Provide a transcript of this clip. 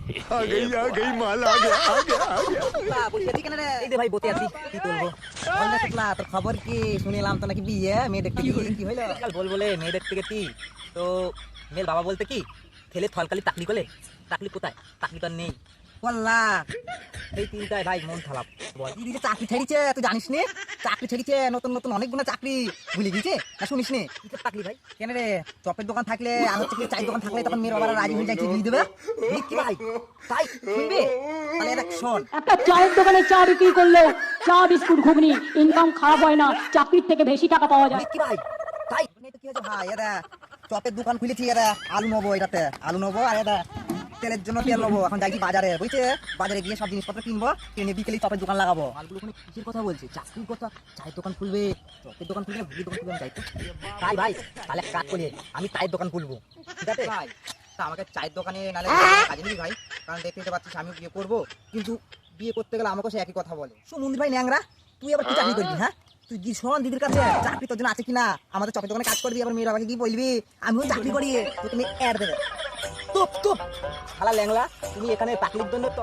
आ गई माल आ गया आ गया आ गया। বসে আছি কেন রে? এই দে ভাই বসে আছি, কি করবো? বললে শুনলা তোর খবর কি? শুনিলাম তো নাকি বিয়ে, মেয়ে দেখতে কি হইলো? কাল বলে মেয়ে দেখতে গেছি তো মেয়ের বাবা বলতে কি ছেলে থলকালি টাকলি করলে, টাকলি কোথায়? টাকলি তো আর নেই বললা। এই তিনটায় ভাই মন খারাপ। বল দিদি যে চাকরি ছেড়েছে তুই জানিস নি? চাকরি ছেড়েছে, নতুন নতুন অনেকগুলো চাকরি ভুলে গেছে না, শুনিস নি? কি চাকরি ভাই? কেন রে? চপের দোকান থাকলে আর হচ্ছে কি চায়ের দোকান থাকলে তখন মেয়ের বাবারা রাজি হয়ে যাচ্ছে বিয়ে দেবে। কি ভাই তাই শুনবে? তাহলে দেখ শোন, একটা চায়ের দোকানে চা বিক্রি করলে চা বিস্কুট ঘুগনি ইনকাম খারাপ হয় না, চাকরির থেকে বেশি টাকা পাওয়া যায়। কি ভাই তাই তো কি হয়েছে ভাই? এরা চপের দোকান খুলেছি, এরা আলু নেবো, এটাতে আলু নেবো আর এটা তেলের জন্য তেল নেবো। এখন যাই বাজারে, বুঝছে? বাজারে গিয়ে সব জিনিসপত্র কিনবো, কিনে বিকেলে চপের দোকান লাগাবো। মালগুলো ওখানে কিসের কথা বলছে? চাকরির কথা। চায়ের দোকান খুলবে, চপের দোকান খুলবে, মুড়ির দোকান খুলবে, যাই তো তাই ভাই। তাহলে এক কাজ করি, আমি চায়ের দোকান খুলবো, ঠিক আছে ভাই? তা আমাকে চায়ের দোকানে নালে কাজে নিবি ভাই, কারণ দেখতে পাচ্ছিস আমি বিয়ে করবো, কিন্তু বিয়ে করতে গেলে আমাকে সে একই কথা বলে। সুমন্দির ভাই ন্যাংরা, তুই আবার কি চাকরি করবি? হ্যাঁ তুই কি শোন দিদির কাছে, চাকরি তোর জন্য আছে কিনা? আমাদের চপের দোকানে কাজ করবি, আবার মেয়ের বাবাকে কি বলবি আমিও চাকরি করি, তো তুমি অ্যাড দেবে। তুপ তুপ শালা ল্যাংলা, তুমি এখানে চাকরির জন্য তো